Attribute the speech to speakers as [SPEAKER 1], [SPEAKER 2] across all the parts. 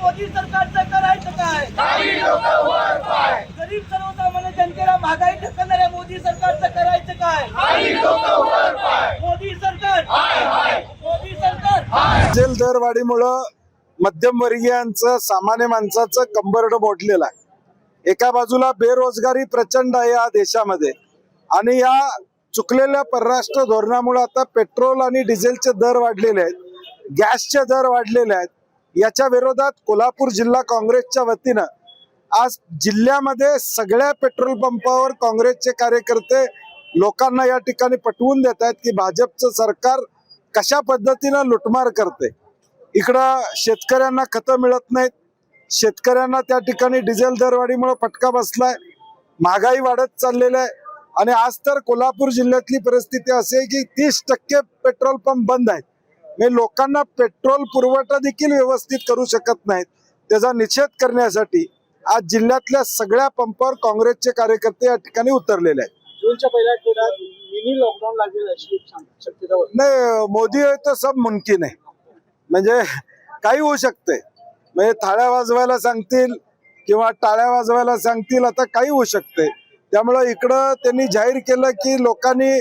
[SPEAKER 1] मोदी सरकारचं करायचं काय? गरीब सर्वसामान्य जनतेला महागाई ढकलणाऱ्या मोदी सरकारचं करायचं काय? मोदी सरकार मोदी सरकार
[SPEAKER 2] डिझेल दरवाढीमुळं मध्यमवर्गीयांचं सामान्य माणसाचं कंबरड मोडलेलं आहे। एका बाजूला बेरोजगारी प्रचंड आहे या देशामध्ये आणि या चुकलेल्या परराष्ट्र धोरणामुळे आता पेट्रोल आणि डिझेलचे दर वाढलेले आहेत, गॅसचे दर वाढलेले आहेत। याच्या विरोधात कोल्हापूर जिल्हा काँग्रेसच्या वतीनं आज जिल्ह्यामध्ये सगळ्या पेट्रोल पंपावर काँग्रेसचे कार्यकर्ते लोकांना या ठिकाणी पटवून देत आहेत की भाजपचं सरकार कशा पद्धतीनं लुटमार करते। इकडं शेतकऱ्यांना खतं मिळत नाहीत, शेतकऱ्यांना त्या ठिकाणी डिझेल दरवाढीमुळे फटका बसलाय, महागाई वाढत चाललेली आहे आणि आज तर कोल्हापूर जिल्ह्यातली परिस्थिती अशी आहे की 30% पेट्रोल पंप बंद आहेत। म्हणजे लोकांना पेट्रोल पुरवठा देखील व्यवस्थित करू शकत नाहीत। त्याचा निषेध करण्यासाठी आज जिल्ह्यातल्या सगळ्या पंपावर काँग्रेसचे कार्यकर्ते या ठिकाणी उतरलेले आहेत।
[SPEAKER 3] जूनच्या पहिल्या आठवड्यात मिनी लॉकडाऊन लागेल अशी शक्यता होती।
[SPEAKER 2] नाही, मोदी है तो सब मुमकिन आहे, म्हणजे काही होऊ शकते। म्हणजे थाळ्या वाजवायला सांगतील किंवा टाळ्या वाजवायला सांगतील, आता काही होऊ शकते। त्यामुळे इकडं त्यांनी जाहीर केलं की लोकांनी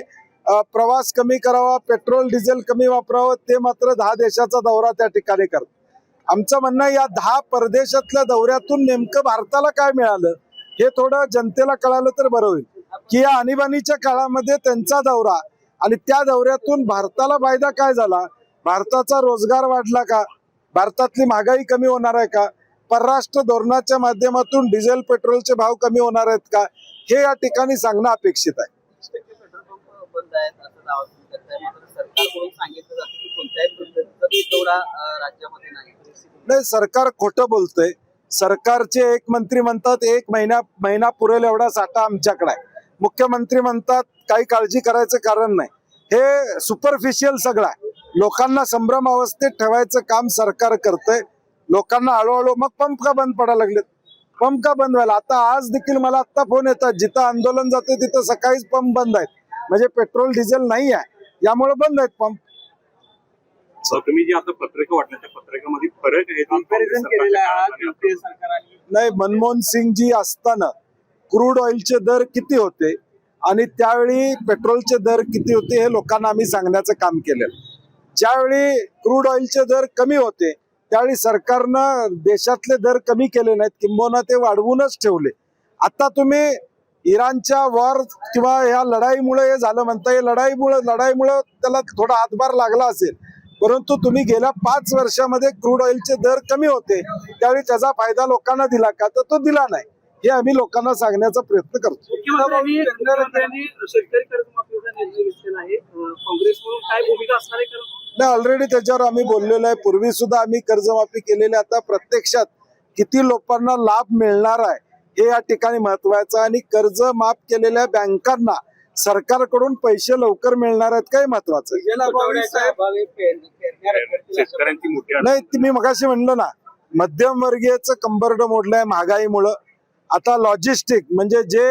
[SPEAKER 2] प्रवास कमी करावा, पेट्रोल डिझेल कमी वापरावं, ते मात्र 10 देशाचा दौरा त्या ठिकाणी करतात। आमचं म्हणणं या 10 परदेशातल्या दौऱ्यातून नेमकं भारताला काय मिळालं हे थोडं जनतेला कळालं तर बरं होईल की या आणीबाणीच्या काळामध्ये त्यांचा दौरा आणि त्या दौऱ्यातून भारताला फायदा काय झाला, भारताचा रोजगार वाढला का, भारतातली महागाई कमी होणार आहे का, परराष्ट्र धोरणाच्या माध्यमातून डिझेल पेट्रोलचे भाव कमी होणार आहेत का, हे या ठिकाणी सांगणं अपेक्षित आहे।
[SPEAKER 3] पेट्रोल पंप बंद आहेत असं दावा तुम्ही करताय, मात्र सरकारकडून सांगितलं जातं की कोणत्याही पद्धतीचा तुटवडा राज्यामध्ये नाही।
[SPEAKER 2] सरकार खोटं बोलतंय। सरकारचे एक मंत्री म्हणतात 1 महिना पुरेल एवढा साठा आमच्याकडे आहे, मुख्यमंत्री म्हणतात काही काळजी करायचं कारण नाही। हे सुपरफिशियल सगळं आहे। लोकांना संभ्रम अवस्थेत ठेवायचं काम सरकार करतंय। लोकांना हळूहळू मग पंप का बंद पडायला लागलेत, पंप का बंद व्हायला, आता आज देखील मला आता फोन येतात जिथं आंदोलन जाते तिथं सकाळीच पंप बंद आहेत, म्हणजे पेट्रोल डिझेल नाही आहे, यामुळे बंद आहेत पंप।
[SPEAKER 4] तुम्ही जी आता पत्रक वाटलं त्या पत्रकामध्ये फरक आहे
[SPEAKER 2] नाही, मनमोहन सिंगजी असताना क्रूड ऑइलचे दर किती होते आणि त्यावेळी पेट्रोलचे दर किती होते हे लोकांना आम्ही सांगण्याचं काम केलं। ज्यावेळी क्रूड ऑइलचे दर कमी होते त्यावेळी सरकारनं देशातले दर कमी केले नाहीत, किंबहुना ते वाढवूनच ठेवले। आता तुम्ही इराणच्या वॉर किंवा ह्या लढाईमुळे हे झालं म्हणता, लढाईमुळे त्याला थोडा हातभार लागला असेल, परंतु तुम्ही गेल्या 5 वर्षामध्ये क्रूड ऑइलचे दर कमी होते त्यावेळी त्याचा फायदा लोकांना दिला का, तर तो दिला नाही। हे आम्ही लोकांना सांगण्याचा प्रयत्न करतो।
[SPEAKER 3] मुख्यमंत्र्यांनी शेतकरी कर्जमाफीचा निर्णय घेतलेला आहे, काँग्रेस म्हणून काय भूमिका असणार आहे?
[SPEAKER 2] नाही, ऑलरेडी त्याच्यावर आम्ही बोललेलो आहे। पूर्वी सुद्धा आम्ही कर्जमाफी केलेली, आता प्रत्यक्षात किती लोकांना लाभ मिळणार आहे हे या ठिकाणी महत्वाचं, आणि कर्ज माफ केलेल्या बँकांना सरकारकडून पैसे लवकर मिळणार आहेत काय महत्वाचं नाही। मी मगाशी म्हणलं ना, मध्यमवर्गीयचं कंबरड मोडलंय महागाईमुळं। आता लॉजिस्टिक म्हणजे जे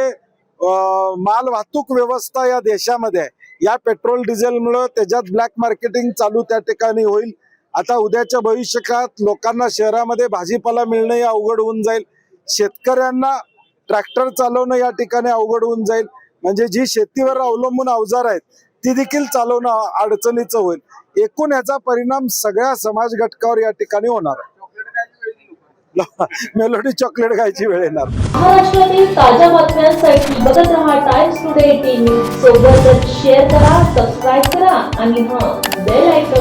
[SPEAKER 2] माल वाहतूक व्यवस्था या देशामध्ये या पेट्रोल डिझेलमुळं त्याच्यात ब्लॅक मार्केटिंग चालू त्या ठिकाणी होईल। आता उद्याच्या भविष्यकाळात लोकांना शहरामध्ये भाजीपाला मिळणं हे अवघड होऊन जाईल, शेतकऱ्यांना ट्रॅक्टर चालवणं या ठिकाणी अवघड होऊन जाईल, म्हणजे जी शेतीवर अवलंबून अवजार आहेत ती देखील चालवणं अडचणीचं होईल। एकूण याचा परिणाम सगळ्या समाज घटकावर या ठिकाणी होणार आहे। मेलोडी चॉकलेट खायची वेळ येणार।
[SPEAKER 5] महाराष्ट्रातील ताज्या बातम्यांसाठी बघत रहा टाइम्स टुडे 18 न्यूज। सोबतच शेअर करा, सबस्क्राईब करा आणि बेल आयकॉन